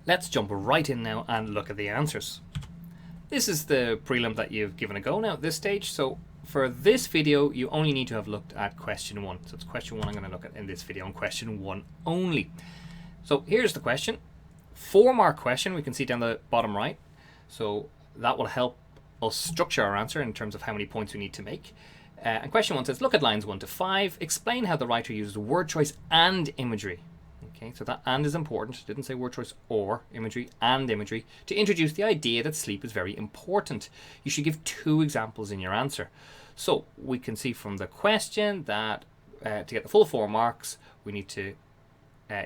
Let's jump right in now and look at the answers. This is the prelim that you've given a go now at this stage. So for this video, you only need to have looked at question 1. So it's question 1 I'm going to look at in this video, and question 1 only. So here's the question. 4-mark question, we can see down the bottom right. So that will help us structure our answer in terms of how many points we need to make. And question 1 says, look at lines 1 to 5. Explain how the writer uses word choice and imagery. Okay, so that and is important. It didn't say word choice or imagery, and imagery, to introduce the idea that sleep is very important. You should give 2 examples in your answer. So we can see from the question that to get the full 4 marks, we need to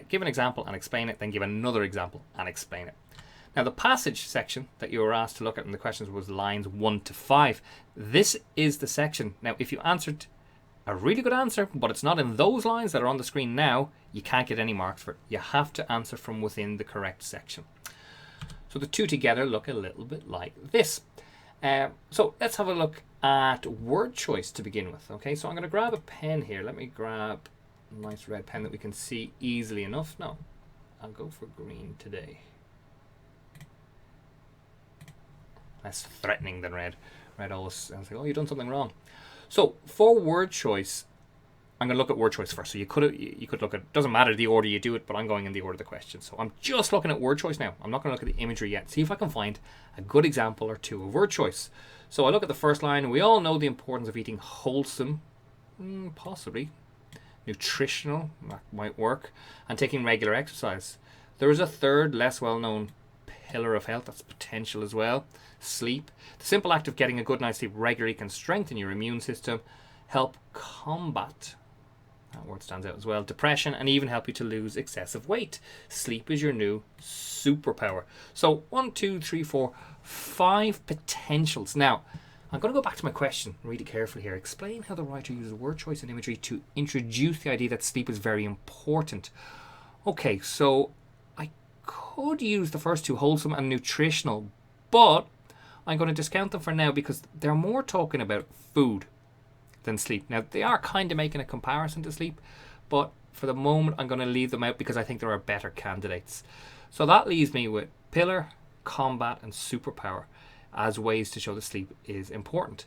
give an example and explain it, then give another example and explain it. Now the passage section that you were asked to look at in the questions was lines 1 to 5. This is the section. Now if you answered a really good answer, but it's not in those lines that are on the screen now, you can't get any marks for it. You have to answer from within the correct section. So the 2 together look a little bit like this. So let's have a look at word choice to begin with. Okay, so I'm going to grab a pen here. Let me grab a nice red pen that we can see easily enough. No, I'll go for green today. Less threatening than red. Red always sounds like, oh, you've done something wrong. So for word choice, I'm going to look at word choice first. So you could look at, doesn't matter the order you do it, but I'm going in the order of the question. So I'm just looking at word choice now. I'm not going to look at the imagery yet. See if I can find a good example or 2 of word choice. So I look at the first line. We all know the importance of eating wholesome, possibly, nutritional, that might work, and taking regular exercise. There is a third, less well-known pillar of health. That's potential as well. Sleep. The simple act of getting a good night's sleep regularly can strengthen your immune system, help combat, that word stands out as well, depression, and even help you to lose excessive weight. Sleep is your new superpower. So 1, 2, 3, 4, 5 potentials. Now, I'm going to go back to my question. Read it carefully here. Explain how the writer uses word choice and imagery to introduce the idea that sleep is very important. Okay, so I could use the first 2, wholesome and nutritional, but I'm going to discount them for now because they're more talking about food than sleep. Now, they are kind of making a comparison to sleep, but for the moment, I'm going to leave them out because I think there are better candidates. So that leaves me with pillar, combat, and superpower as ways to show that sleep is important.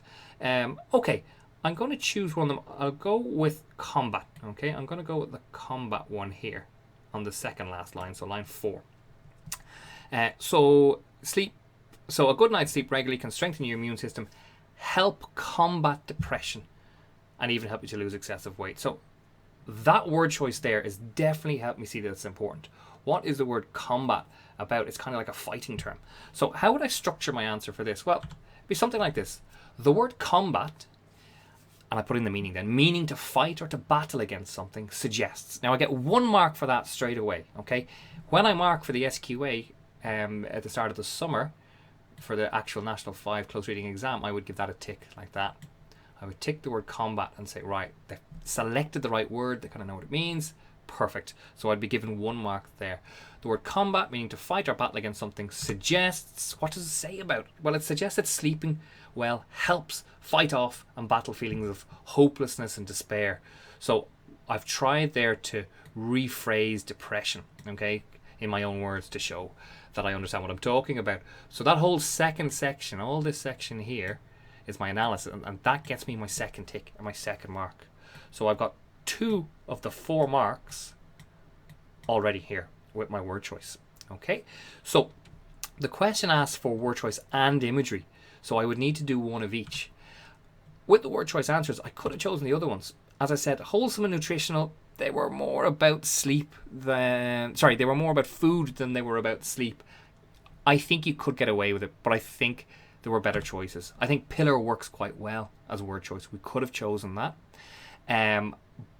Okay, I'm going to choose one of them. I'll go with combat. Okay, I'm going to go with the combat one here on the second last line, so line 4. So sleep. So a good night's sleep regularly can strengthen your immune system, help combat depression, and even help you to lose excessive weight. So that word choice there is definitely helped me see that it's important. What is the word combat about? It's kind of like a fighting term. So how would I structure my answer for this? Well, it'd be something like this. The word combat, and I put in the meaning then, meaning to fight or to battle against something, suggests. Now I get 1 mark for that straight away. Okay, when I mark for the SQA at the start of the summer, for the actual National 5 Close Reading exam, I would give that a tick like that. I would tick the word combat and say, right, they've selected the right word, they kind of know what it means, perfect. So I'd be given 1 mark there. The word combat, meaning to fight or battle against something, suggests, what does it say about? Well, it suggests that sleeping well helps fight off and battle feelings of hopelessness and despair. So I've tried there to rephrase depression, okay, in my own words to show that I understand what I'm talking about. So that whole second section, all this section here, is my analysis, and that gets me my second tick and my second mark. So I've got 2 of the 4 marks already here with my word choice. Okay, so the question asks for word choice and imagery, so I would need to do 1 of each. With the word choice answers, I could have chosen the other ones. As I said, wholesome and nutritional, they were more about sleep than, sorry, they were more about food than they were about sleep. I think you could get away with it, but I think there were better choices. I think pillar works quite well as a word choice. We could have chosen that.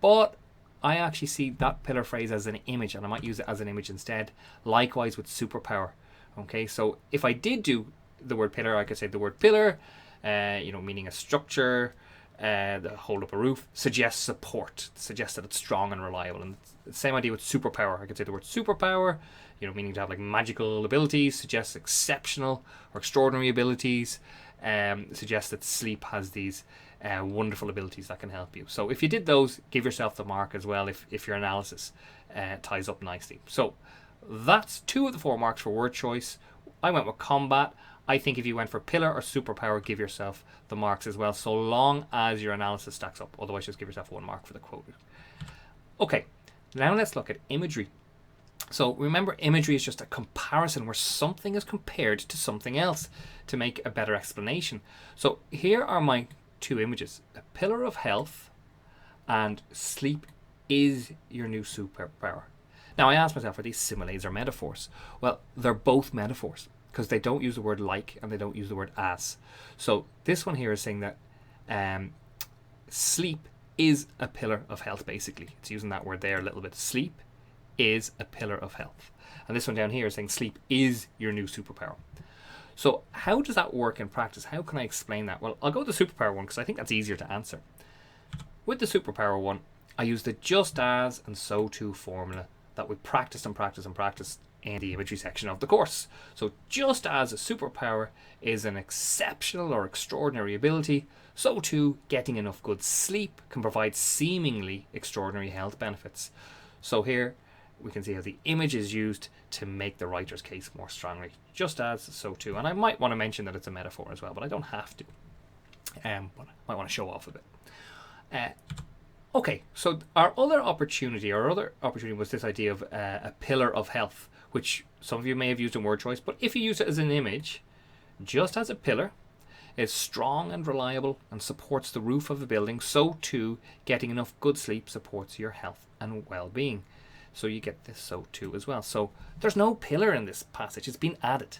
But I actually see that pillar phrase as an image, and I might use it as an image instead. Likewise with superpower. Okay, so if I did do the word pillar, I could say the word pillar, meaning a structure, the hold up a roof, suggests support, suggests that it's strong and reliable. And the same idea with superpower. I could say the word superpower, meaning to have like magical abilities, suggests exceptional or extraordinary abilities, suggests that sleep has these wonderful abilities that can help you. So if you did those, give yourself the mark as well if your analysis ties up nicely. So that's 2 of the 4 marks for word choice. I went with combat. I think if you went for pillar or superpower, give yourself the marks as well, so long as your analysis stacks up. Otherwise, just give yourself 1 mark for the quote. Okay, now let's look at imagery. So remember, imagery is just a comparison where something is compared to something else to make a better explanation. So here are my 2 images: a pillar of health and sleep is your new superpower. Now I asked myself, are these similes or metaphors? Well, they're both metaphors because they don't use the word like and they don't use the word as. So this one here is saying that sleep is a pillar of health, basically. It's using that word there a little bit. Sleep is a pillar of health. And this one down here is saying sleep is your new superpower. So how does that work in practice? How can I explain that? Well, I'll go with the superpower one because I think that's easier to answer. With the superpower one, I use the just as and so too formula that we practiced and practiced and practiced in the imagery section of the course. So just as a superpower is an exceptional or extraordinary ability, so too getting enough good sleep can provide seemingly extraordinary health benefits. So here we can see how the image is used to make the writer's case more strongly. Just as, so too. And I might want to mention that it's a metaphor as well, but I don't have to. But I might want to show off a bit. Okay, so our other opportunity was this idea of a pillar of health, which some of you may have used in word choice, but if you use it as an image, just as a pillar is strong and reliable and supports the roof of a building, so too getting enough good sleep supports your health and well-being. So you get this so too as well. So there's no pillar in this passage. It's been added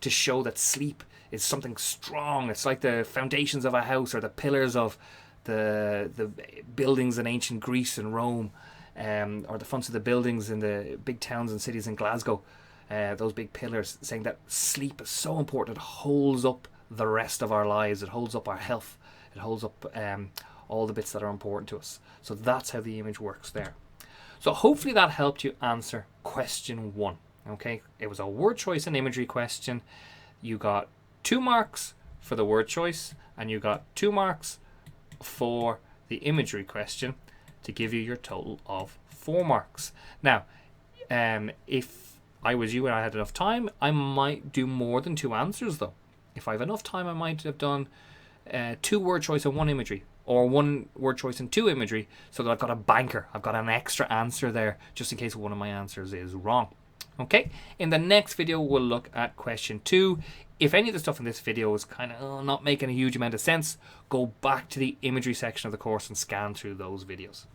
to show that sleep is something strong. It's like the foundations of a house or the pillars of the buildings in ancient Greece and Rome, or the fronts of the buildings in the big towns and cities in Glasgow. Those big pillars, saying that sleep is so important. It holds up the rest of our lives. It holds up our health. It holds up all the bits that are important to us. So that's how the image works there. So hopefully that helped you answer question 1. Okay, it was a word choice and imagery question. You got 2 marks for the word choice and you got 2 marks for the imagery question to give you your total of 4 marks. Now, if I was you and I had enough time, I might do more than 2 answers though. If I have enough time, I might have done 2 word choice and 1 imagery, or 1 word choice and 2 imagery, so that I've got a banker. I've got an extra answer there, just in case one of my answers is wrong. Okay, in the next video, we'll look at question 2. If any of the stuff in this video is kind of not making a huge amount of sense, go back to the imagery section of the course and scan through those videos.